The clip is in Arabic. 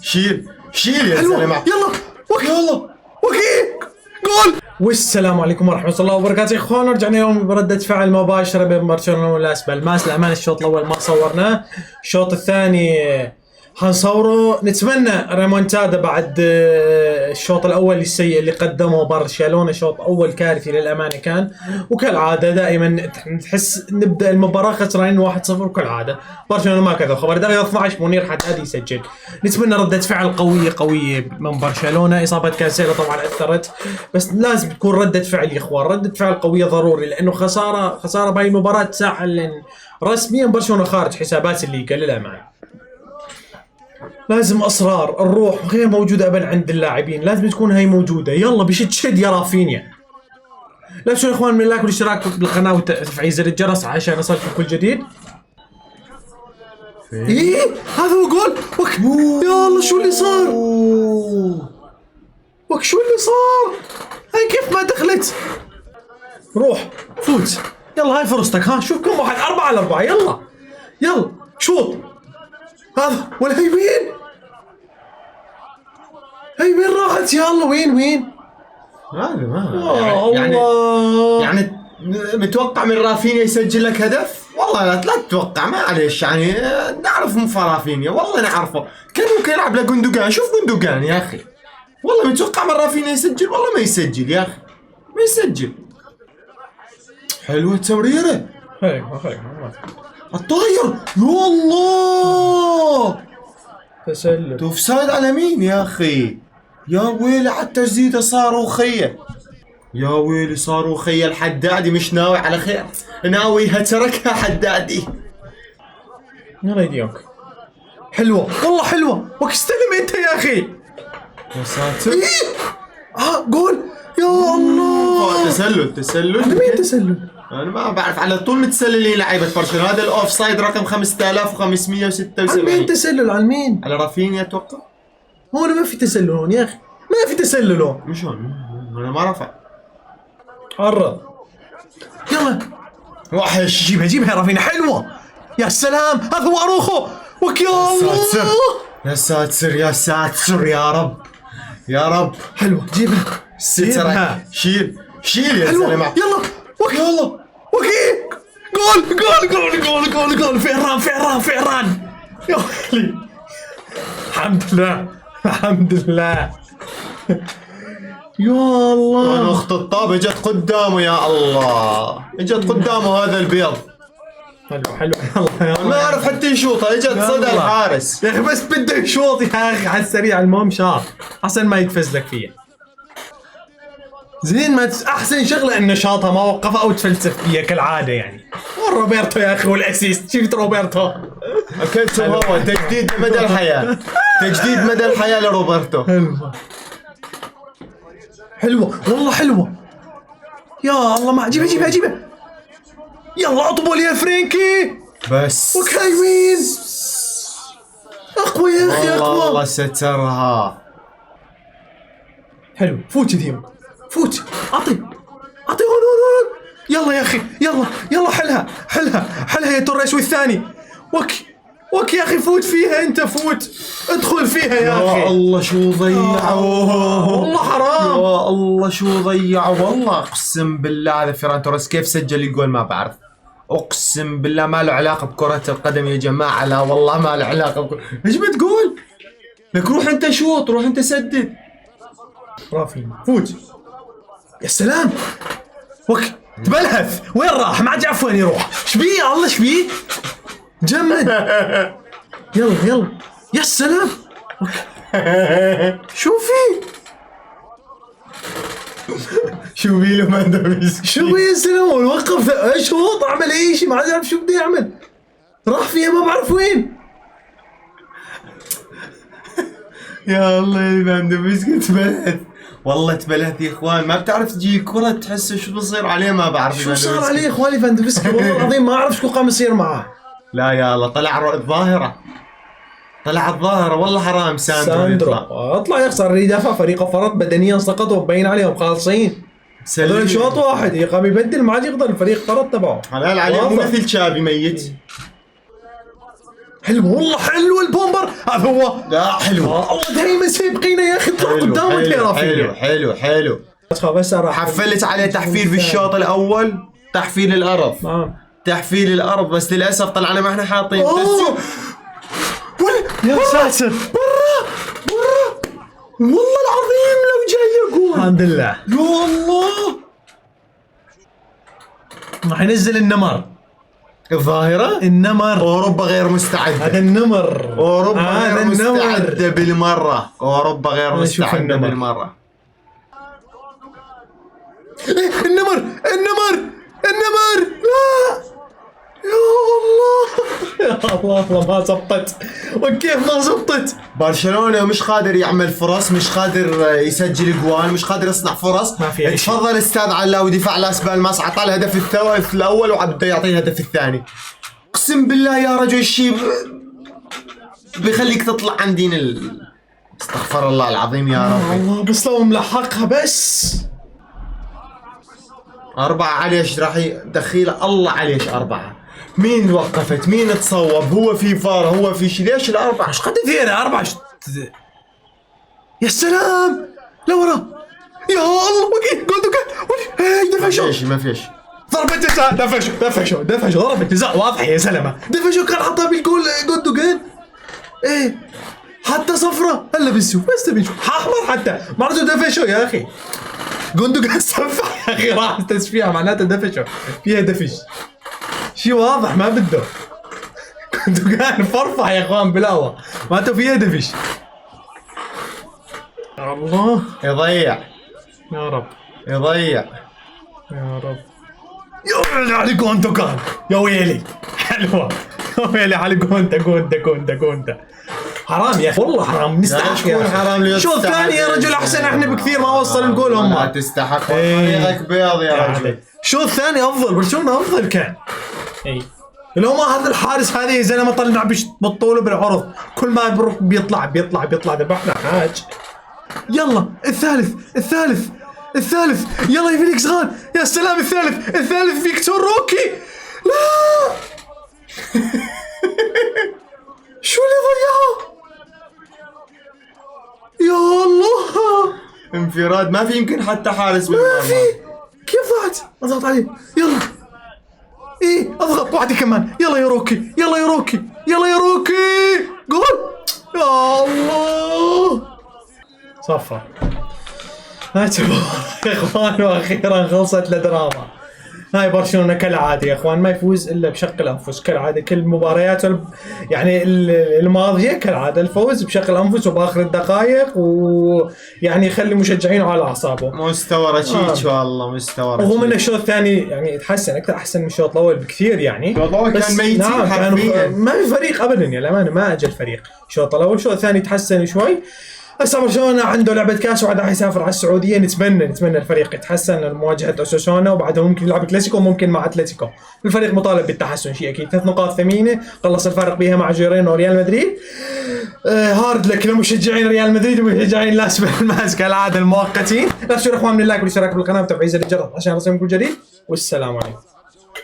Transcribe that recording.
شيل يا زلمه. يلا وكي جول. والسلام عليكم ورحمة الله وبركاته يا اخوان، رجعنا اليوم بردة فعل مباشرة بين برشلونة والاسبالماس. للأمانة الشوط الأول ما صورناه، الشوط الثاني حنصوره. نتمنى ريمونتادا بعد الشوط الأول السيء اللي قدمه برشلونة. شوط أول كارثي للأمانة كان، وكالعادة دائما تحس نبدأ المباراة خسرانين 1-0 وكالعادة برشلونة ما كذا. خبر دقيقة 12 منير حدادي يسجل. نتمنى ردة فعل قوية من برشلونة. إصابة كانسيلو طبعا أثرت، بس لازم تكون ردة فعل يا إخوان، ردة فعل قوية ضروري، لأنه خسارة بهاي المباراة تساعد رسميا برشلونة خارج حسابات الليغا للأمانة. لازم اصرار، الروح غير موجوده ابدا عند اللاعبين، لازم تكون هي موجوده. يلا بشد يا رافينيا. لا تنسوا يا اخوان من اللايك والاشتراك بالقناه وتفعيل زر الجرس عشان يصلكم كل جديد. ايه هذا هو جول. يا الله شو اللي صار؟ شو اللي صار؟ هاي كيف ما دخلت؟ روح فوت يلا، هاي فرصتك. ها شوف كم واحد، 4-4. يلا شوط. هذا ولا هي وين راحت؟ يا الله وين هذا ما يعني متوقع من رافينيا يسجل لك هدف؟ والله لا تتوقع، معليش يعني نعرف من رافينيا، والله نعرفه. كان ممكن يلعب لجندوجان. شوف جندوجان يا اخي، والله متوقع من رافينيا يسجل؟ والله ما يسجل يا اخي، ما يسجل. حلوة التمريرة، الطاير. يا الله تسلل. توفسايد على مين يا اخي؟ يا ويلي على التجديدة صاروخية، يا ويلي صاروخية. الحدادي مش ناوي على خير، ناوي هتركها حدادي. يلا يديوك. حلوة والله حلوة. استلم انت يا اخي. يا ساتر. جول. يا الله. تسلل. مين تسلل؟ انا ما بعرف، على طول متسللين لعيبة برشلونة. هذا الاوف سايد رقم 5576. على مين تسلل؟ على مين؟ على رافينيا اتوقع. هون ما في تسلل هون يا اخي، ما في تسلل هون. مش هون، انا ما رفع. قرب يلا وحش. جيبها يا رافينيا. حلوة يا سلام. هذا هو اروخو. يا الله. يا ساتر يا رب. حلوة جيبها. شيل يا زلمة. يلا جول. فعران. يا ويلي. الحمد لله. يا الله. اخت الطابة اجت قدامه. يا الله اجت قدامه هذا البيض. حلو يلا. ما اعرف حتى يشوطها، اجت صدى الحارس يا اخي، بس بده يشوط يا اخي على السريع. المهم شاط احسن ما يتفزلك فيها. زين ما احسن شغله انه شاطها ما وقفها او تفلسف فيها كالعاده يعني. روبرتو يا اخي والاسيست. شفت روبرتو؟ اكلته هو تجديد مدى الحياه. تجديد مدى الحياه لروبرتو. حلوه والله حلوه. يا الله ما جيبها. يلا اطبل يا فرينكي. بس وكايوين اقوى يا اخي، اقوى. والله سترها. حلو. فوت كذي، فوت. اعطي هون. يلا يا اخي، يلا حلها يا توريس. والثاني وك يا اخي. فوت فيها انت، فوت ادخل فيها يا اخي. يا الله شو ضيعوه. والله حرام. يا الله شو ضيعوا. والله اقسم بالله هذا فيران توريس كيف سجل الجول ما بعرف. اقسم بالله ما له علاقه بكره القدم يا جماعه. لا والله ما له علاقه ايش بتقول لك؟ روح انت شوط، روح انت سدد. رافينيا فوت. يا سلام. تبلهث. وين راح؟ ما عاد يعرف وين يروح. ايش بيه يا الله؟ ايش بيه؟ جمد. يلا يا سلام. شو في؟ شو بيه له ماندوفسكي؟ شو بيه يا سلام؟ وقف اشوط، اعمل اي شيء، ما عاد اعرف شو بدي اعمل. راح فيها ما بعرف وين. يا الله يا ماندوفسكي تبلهث. والله تبلهث يا اخوان. ما بتعرف تجي كرة تحس شو بصير عليه. ما بعرف شو صار عليه يا اخواني فاندوفسكي. والله العظيم ما اعرف شو قام يصير معاه. لا يا الله طلع الظاهرة. والله حرام. ساندرو اطلع يخسر يدافع فريقه فرط بدنيا سقطوا وبين عليهم خالصين. هذول شوط واحد يقام يبدل ما عاد يقدر الفريق فرط تبعه. حلال عليه. مو مثل شابي ميت. حلو والله، حلو البومبر هذا هو. لا حلو الله دائما سابقينا يا اخي، اطلع قدامك يا رافينيا. حلو بس راح حفلت عليه تحفيل في الشوط الاول، تحفيل الارض. تحفيل الارض، بس للاسف طلعنا ما احنا حاطين يا ساتر، برا والله العظيم لو جاي يقول الحمد لله. يا الله راح ينزل النمر. الظاهرة النمر. اوروبا غير مستعدة. هذا النمر. اوروبا غير مستعدة بالمرة. اوروبا غير مستعدة بالمرة. النمر لا يا الله ما زبطت. وكيف ما زبطت؟ برشلونة مش قادر يعمل فرص، مش قادر يسجل اجوال، مش قادر يصنع فرص. ما في شيء. تفضل استاذ علاوي دفاع لاس بالماس، عطى الهدف الاول وبده يعطيه الهدف الثاني. اقسم بالله يا رجل شيء بيخليك تطلع عن دين استغفر الله العظيم يا ربي. الله بس لو ملحقها بس 4 عليش راح دخيله. الله عليش 4. مين وقفت؟ مين تصوب؟ هو في فار؟ هو في شيء؟ ليش ال4 ايش قد ثيرة 4 يا سلام لورا يا الله. وكي جول دفشوا. ما فيش ضربة جزاء. دفشوا ضربة جزاء واضحة يا زلمة. دفشوا كان حطها بالجول جوندوجان. ايه حتى صفرة هلا بنشوف بس تبي نشوف احمر حتى معناته دفشوا يا اخي. جوندوجان سفح يا اخي، راح تسفيها معناته دفشوا فيها دفش. شي واضح ما بده. جوندوجان فرفح يا اخوان بالهوا معناته فيها دفش. يا الله يضيع يا رب يضيع يا رب. يا ويلي على جوندوجان يا ويلي. حلوة يا ويلي على جوندا. حرام يا اخي والله حرام. نستحق يا حرام. شوط ثاني يا رجل احسن احنا بكثير ما وصل الجول هم. لا تستحق. طريقك بيض يا رجل. شوط ثاني افضل، برشلونة افضل كان. اي لو ما هذا الحارس هذا يا زلمه طلع بالطول بالعرض، كل ما بروح بيطلع ذبحنا حاج. يلا الثالث يلا يا فيليكس غان. يا سلام الثالث فيكتور روكي. لا شو اللي ضيعه يا الله. انفراد ما في يمكن حتى حارس ما في. كيف ضاعت؟ اضغط عليه يلا. ايه اضغط واحدة كمان. يلا يا روكي جول. يا الله صفر. يا اخوان واخيرا خلصت الدراما. هاي برشلونة كالعادة يا اخوان ما يفوز الا بشق الانفس كالعادة. كل المباريات يعني الماضية كالعادة الفوز بشق الانفس وباخر الدقائق، ويعني يخلي مشجعينه على اعصابه. مستوى رشيد والله مستوى رشيد. رغم ان الشوط الثاني يعني تحسن اكثر، احسن من الشوط الاول بكثير يعني. الشوط الاول كان ميتين حرفيا. ما في فريق ابدا يا الامانه، ما اجى الفريق الشوط الاول. الشوط الثاني تحسن شوي. هسه برشلونة عنده لعبة كاس وبعدها حيسافر على السعودية. نتمنى الفريق يتحسن لمواجهة اوساسونا، وبعدها ممكن يلعب كلاسيكو ممكن مع اتلتيكو. الفريق مطالب بالتحسن شيء اكيد. 3 نقاط ثمينة قلص الفارق بها مع جيرين وريال مدريد. هارد لك لمشجعين ريال مدريد ومشجعين لاس بالماس كالعادة المؤقتين. لا تنسوا اخوان من اللايك والاشتراك بالقناة وتفعيل زر الجرس عشان يوصلكم كل جديد. والسلام عليكم.